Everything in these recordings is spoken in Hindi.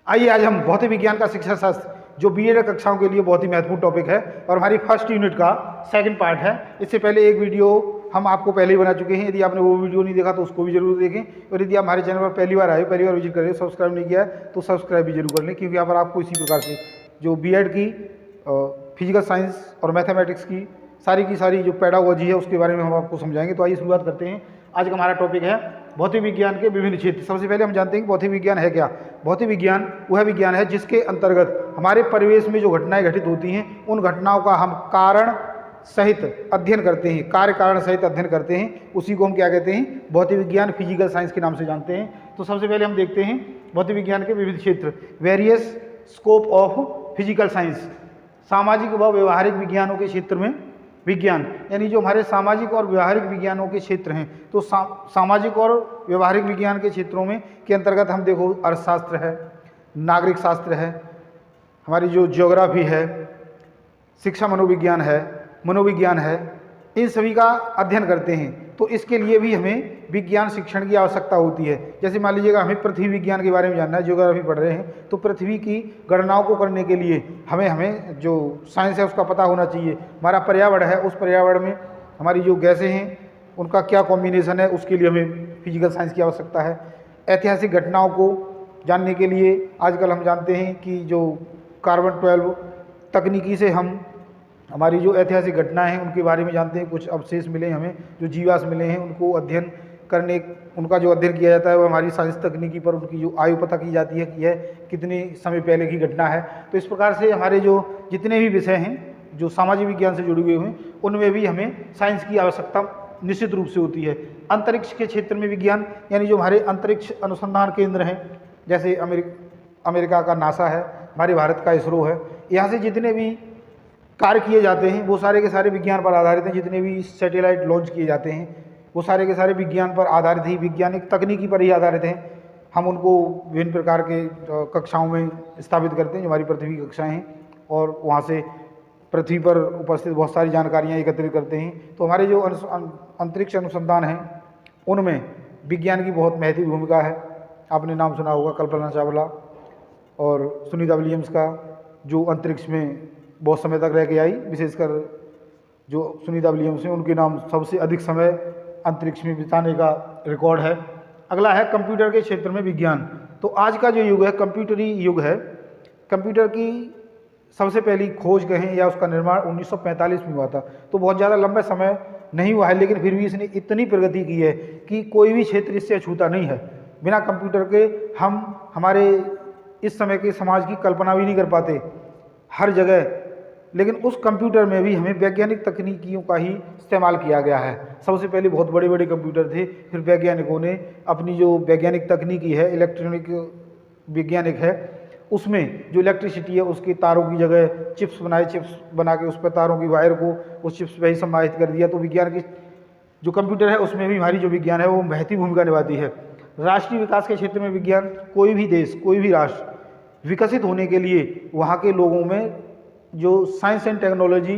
आइए आज हम भौतिक विज्ञान का शिक्षा शास्त्र जो बीएड कक्षाओं के लिए बहुत ही महत्वपूर्ण टॉपिक है और हमारी फर्स्ट यूनिट का सेकंड पार्ट है। इससे पहले एक वीडियो हम आपको पहले ही बना चुके हैं, यदि आपने वो वीडियो नहीं देखा तो उसको भी जरूर देखें। और यदि आप हमारे चैनल पर पहली बार आए, पहली बार विजिट करें, सब्सक्राइब नहीं किया है तो सब्सक्राइब भी जरूर कर लें, क्योंकि यहाँ पर आपको इसी प्रकार से जो बीएड की फिजिकल साइंस और मैथमेटिक्स की सारी जो पैडागोजी है उसके बारे में हम आपको समझाएंगे। तो आइए शुरुआत करते हैं। आज का हमारा टॉपिक है भौतिक विज्ञान के विभिन्न क्षेत्र। सबसे पहले हम जानते हैं कि भौतिक विज्ञान है क्या। भौतिक विज्ञान वह विज्ञान है जिसके अंतर्गत हमारे परिवेश में जो घटनाएं घटित होती हैं उन घटनाओं का हम कारण सहित अध्ययन करते हैं, कार्य कारण सहित अध्ययन करते हैं। उसी को हम क्या कहते हैं, भौतिक विज्ञान फिजिकल साइंस के नाम से जानते हैं। तो सबसे पहले हम देखते हैं भौतिक विज्ञान के विविध क्षेत्र, various scope of physical science. सामाजिक व व्यवहारिक विज्ञानों के क्षेत्र में विज्ञान, यानी जो हमारे सामाजिक और व्यवहारिक विज्ञानों के क्षेत्र हैं, तो सामाजिक और व्यवहारिक विज्ञान के क्षेत्रों में के अंतर्गत हम देखो अर्थशास्त्र है, नागरिक शास्त्र है, हमारी जो ज्योग्राफी है, शिक्षा मनोविज्ञान है, इन सभी का अध्ययन करते हैं। तो इसके लिए भी हमें विज्ञान शिक्षण की आवश्यकता होती है। जैसे मान लीजिएगा हमें पृथ्वी विज्ञान के बारे में जानना है, ज्योग्राफी पढ़ रहे हैं, तो पृथ्वी की गणनाओं को करने के लिए हमें जो साइंस है उसका पता होना चाहिए। हमारा पर्यावरण है, उस पर्यावरण में हमारी जो गैसें हैं उनका क्या कॉम्बिनेशन है, उसके लिए हमें फिजिकल साइंस की आवश्यकता है। ऐतिहासिक घटनाओं को जानने के लिए आजकल हम जानते हैं कि जो कार्बन 12 तकनीकी से हम हमारी जो ऐतिहासिक घटनाएं हैं उनके बारे में जानते हैं। कुछ अवशेष मिले हमें, जो जीवाश्म मिले हैं, उनको अध्ययन करने, उनका जो अध्ययन किया जाता है वो हमारी साइंस तकनीकी पर उनकी जो आयु पता की जाती है कि यह कितने समय पहले की घटना है। तो इस प्रकार से हमारे जो जितने भी विषय हैं जो सामाजिक विज्ञान से जुड़े हुए हैं उनमें भी हमें साइंस की आवश्यकता निश्चित रूप से होती है। अंतरिक्ष के क्षेत्र में विज्ञान, यानी जो हमारे अंतरिक्ष अनुसंधान केंद्र हैं, जैसे अमेरिका का नासा है, हमारे भारत का इसरो है, यहाँ से जितने भी कार्य किए जाते हैं वो सारे के सारे विज्ञान पर आधारित हैं। जितने भी सैटेलाइट लॉन्च किए जाते हैं वो सारे के सारे विज्ञान पर आधारित ही, वैज्ञानिक तकनीकी पर ही आधारित हैं। हम उनको विभिन्न प्रकार के कक्षाओं में स्थापित करते हैं, जो हमारी पृथ्वी की कक्षाएँ हैं, और वहाँ से पृथ्वी पर उपस्थित बहुत सारी जानकारियाँ एकत्रित करते हैं। तो हमारे जो अंतरिक्ष अनुसंधान हैं उनमें विज्ञान की बहुत महत्वपूर्ण भूमिका है। आपने नाम सुना होगा कल्पना चावला और सुनीता विलियम्स का, जो अंतरिक्ष में बहुत समय तक रह के आई। विशेषकर जो सुनीता विलियम्स हैं उनके नाम सबसे अधिक समय अंतरिक्ष में बिताने का रिकॉर्ड है। अगला है कंप्यूटर के क्षेत्र में विज्ञान। तो आज का जो युग है कंप्यूटरी युग है। कंप्यूटर की सबसे पहली खोज कहें या उसका निर्माण 1945 में हुआ था। तो बहुत ज़्यादा लंबा समय नहीं हुआ है, लेकिन फिर भी इसने इतनी प्रगति की है कि कोई भी क्षेत्र इससे अछूता नहीं है। बिना कंप्यूटर के हम हमारे इस समय के समाज की कल्पना भी नहीं कर पाते हर जगह। लेकिन उस कंप्यूटर में भी हमें वैज्ञानिक तकनीकियों का ही इस्तेमाल किया गया है। सबसे पहले बहुत बड़े बड़े कंप्यूटर थे, फिर वैज्ञानिकों ने अपनी जो वैज्ञानिक तकनीकी है, इलेक्ट्रॉनिक वैज्ञानिक है, उसमें जो इलेक्ट्रिसिटी है उसके तारों की जगह चिप्स बनाए, चिप्स बना के उस पर तारों की वायर को उस चिप्स पर ही समाहित कर दिया। तो विज्ञान की जो कंप्यूटर है उसमें भी हमारी जो विज्ञान है वो महत्वपूर्ण भूमिका निभाती है। राष्ट्रीय विकास के क्षेत्र में विज्ञान, कोई भी देश, कोई भी राष्ट्र विकसित होने के लिए वहाँ के लोगों में जो साइंस एंड टेक्नोलॉजी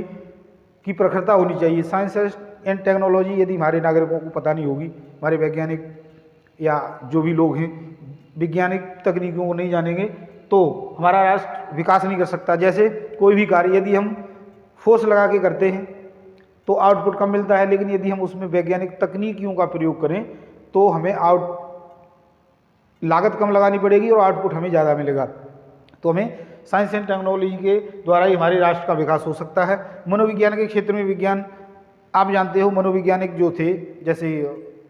की प्रखरता होनी चाहिए। साइंस एंड टेक्नोलॉजी यदि हमारे नागरिकों को पता नहीं होगी, हमारे वैज्ञानिक या जो भी लोग हैं वैज्ञानिक तकनीकों को नहीं जानेंगे, तो हमारा राष्ट्र विकास नहीं कर सकता। जैसे कोई भी कार्य यदि हम फोर्स लगा के करते हैं तो आउटपुट कम मिलता है, लेकिन यदि हम उसमें वैज्ञानिक तकनीकियों का प्रयोग करें तो हमें लागत कम लगानी पड़ेगी और आउटपुट हमें ज़्यादा मिलेगा। तो हमें साइंस एंड टेक्नोलॉजी के द्वारा ही हमारे राष्ट्र का विकास हो सकता है। मनोविज्ञान के क्षेत्र में विज्ञान, आप जानते हो मनोवैज्ञानिक जो थे, जैसे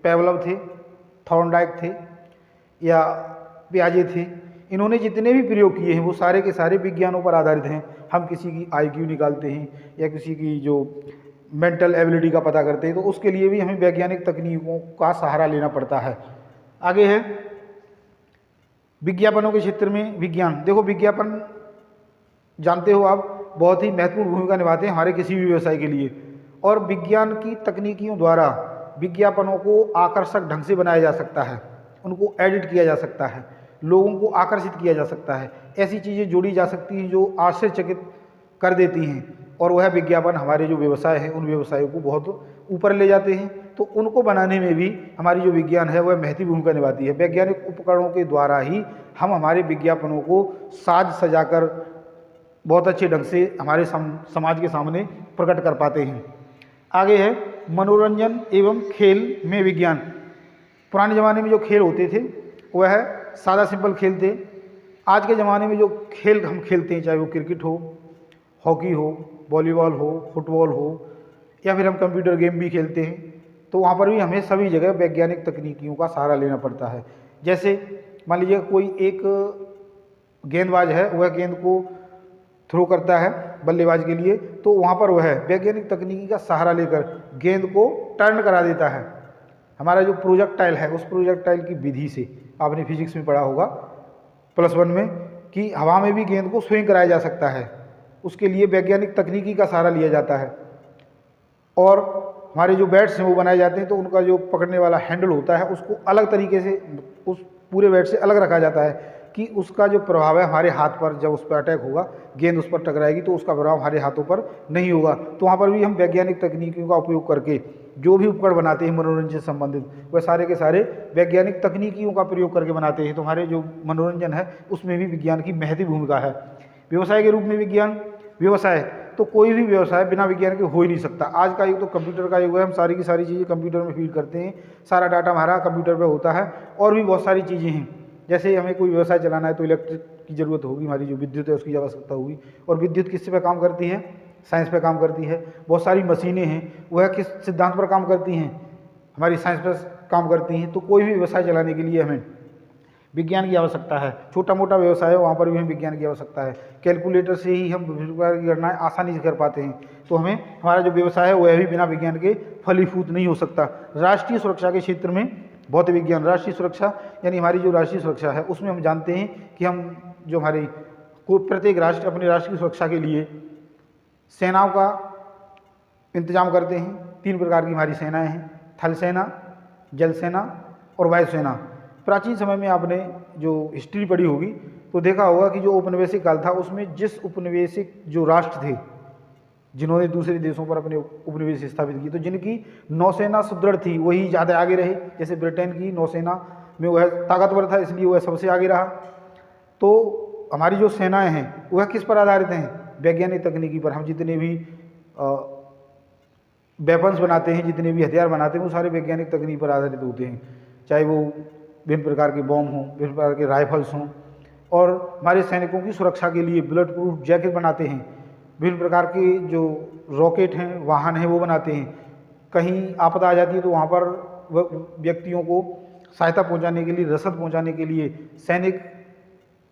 पेवलव थे, थॉर्नडाइक थे या पियाजे थे, इन्होंने जितने भी प्रयोग किए हैं वो सारे के सारे विज्ञानों पर आधारित हैं। हम किसी की IQ निकालते हैं या किसी की जो मेंटल एबिलिटी का पता करते हैं, तो उसके लिए भी हमें वैज्ञानिक तकनीकों का सहारा लेना पड़ता है। आगे है विज्ञापनों के क्षेत्र में विज्ञान। देखो विज्ञापन जानते हो आप बहुत ही महत्वपूर्ण भूमिका निभाते हैं हमारे किसी भी व्यवसाय के लिए, और विज्ञान की तकनीकियों द्वारा विज्ञापनों को आकर्षक ढंग से बनाया जा सकता है, उनको एडिट किया जा सकता है, लोगों को आकर्षित किया जा सकता है, ऐसी चीज़ें जोड़ी जा सकती हैं जो आश्चर्यचकित कर देती हैं, और वह विज्ञापन हमारे जो व्यवसाय हैं उन व्यवसायों को बहुत ऊपर ले जाते हैं। तो उनको बनाने में भी हमारी जो विज्ञान है वह महती भूमिका निभाती है। वैज्ञानिक उपकरणों के द्वारा ही हम हमारे विज्ञापनों को साज सजाकर बहुत अच्छे ढंग से हमारे समाज के सामने प्रकट कर पाते हैं। आगे है मनोरंजन एवं खेल में विज्ञान। पुराने ज़माने में जो खेल होते थे वह सादा सिंपल खेल थे। आज के ज़माने में जो खेल हम खेलते हैं, चाहे वो क्रिकेट हो, हॉकी हो, वॉलीबॉल हो, फुटबॉल हो, या फिर हम कंप्यूटर गेम भी खेलते हैं, तो वहाँ पर भी हमें सभी जगह वैज्ञानिक तकनीकियों का सहारा लेना पड़ता है। जैसे मान लीजिए कोई एक गेंदबाज है, वह गेंद को थ्रो करता है बल्लेबाज के लिए, तो वहाँ पर वह वैज्ञानिक तकनीकी का सहारा लेकर गेंद को टर्न करा देता है। हमारा जो प्रोजेक्टाइल है, उस प्रोजेक्टाइल की विधि से, आपने फिजिक्स में पढ़ा होगा +1 में, कि हवा में भी गेंद को स्विंग कराया जा सकता है। उसके लिए वैज्ञानिक तकनीकी का सहारा लिया जाता है। और हमारे जो बैट्स हैं वो बनाए जाते हैं, तो उनका जो पकड़ने वाला हैंडल होता है उसको अलग तरीके से उस पूरे बैट से अलग रखा जाता है कि उसका जो प्रभाव है हमारे हाथ पर, जब उस पर अटैक होगा, गेंद उस पर टकराएगी तो उसका प्रभाव हमारे हाथों पर नहीं होगा। तो वहाँ पर भी हम वैज्ञानिक तकनीकियों का उपयोग करके जो भी उपकरण बनाते हैं मनोरंजन से संबंधित, वह सारे के सारे वैज्ञानिक तकनीकियों का प्रयोग करके बनाते हैं। तो हमारे जो मनोरंजन है उसमें भी विज्ञान की महती भूमिका है। व्यवसाय के रूप में विज्ञान, व्यवसाय तो कोई भी व्यवसाय बिना विज्ञान के हो ही नहीं सकता। आज का युग तो कंप्यूटर का युग है, हम सारी की सारी चीज़ें कंप्यूटर में फीड करते हैं, सारा डाटा हमारा कंप्यूटर पे होता है। और भी बहुत सारी चीज़ें हैं, जैसे हमें कोई व्यवसाय चलाना है तो इलेक्ट्रिक की ज़रूरत होगी, हमारी जो विद्युत है उसकी आवश्यकता होगी। और विद्युत किस पे काम करती है? साइंस पे काम करती है। बहुत सारी मशीनें हैं, वह किस सिद्धांत पर काम करती हैं? हमारी साइंस पर काम करती हैं। तो कोई भी व्यवसाय चलाने के लिए हमें विज्ञान की आवश्यकता है। छोटा मोटा व्यवसाय है, वहाँ पर भी हमें विज्ञान की आवश्यकता है। कैलकुलेटर से ही हम विभिन्न प्रकार की गणनाएँ आसानी से कर पाते हैं। तो हमें हमारा जो व्यवसाय है वह भी बिना विज्ञान के फलीभूत नहीं हो सकता। राष्ट्रीय सुरक्षा के क्षेत्र में भौतिक विज्ञान, राष्ट्रीय सुरक्षा यानी हमारी जो राष्ट्रीय सुरक्षा है उसमें हम जानते हैं कि हम जो हमारी प्रत्येक राष्ट्र अपने राष्ट्र की सुरक्षा के लिए सेनाओं का इंतजाम करते हैं। 3 प्रकार की हमारी सेनाएँ हैं, थल सेना, जल सेना और वायुसेना। प्राचीन समय में आपने जो हिस्ट्री पढ़ी होगी तो देखा होगा कि जो औपनिवेशिक काल था उसमें जिस उपनिवेशिक जो राष्ट्र थे जिन्होंने दूसरे देशों पर अपने उपनिवेश स्थापित किए, तो जिनकी नौसेना सुदृढ़ थी वही ज़्यादा आगे रहे। जैसे ब्रिटेन की नौसेना में वह ताकतवर था, इसलिए वह सबसे आगे रहा। तो हमारी जो सेनाएं हैं वह किस पर आधारित हैं? वैज्ञानिक तकनीकी पर। हम जितने भी वेपन्स बनाते हैं, जितने भी हथियार बनाते हैं, वो सारे वैज्ञानिक तकनीक पर आधारित होते हैं। चाहे वो विभिन्न प्रकार के बॉम्ब हों, विभिन्न प्रकार के राइफल्स हों, और हमारे सैनिकों की सुरक्षा के लिए बुलेट प्रूफ जैकेट बनाते हैं। विभिन्न प्रकार के जो रॉकेट हैं, वाहन हैं, वो बनाते हैं। कहीं आपदा आ जाती है तो वहाँ पर व्यक्तियों को सहायता पहुँचाने के लिए, रसद पहुँचाने के लिए, सैनिक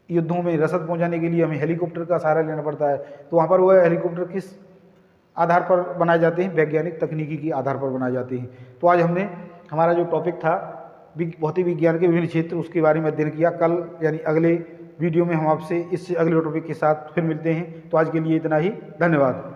युद्धों में रसद पहुँचाने के लिए हमें हेलीकॉप्टर का सहारा लेना पड़ता है। तो वहाँ पर वह हेलीकॉप्टर किस आधार पर बनाए जाते हैं? वैज्ञानिक तकनीकी के आधार पर बनाए जाते हैं। तो आज हमने हमारा जो टॉपिक था भौतिक विज्ञान के विभिन्न क्षेत्र, उसके बारे में अध्ययन किया। कल यानी अगले वीडियो में हम आपसे इससे अगले टॉपिक के साथ फिर मिलते हैं। तो आज के लिए इतना ही, धन्यवाद।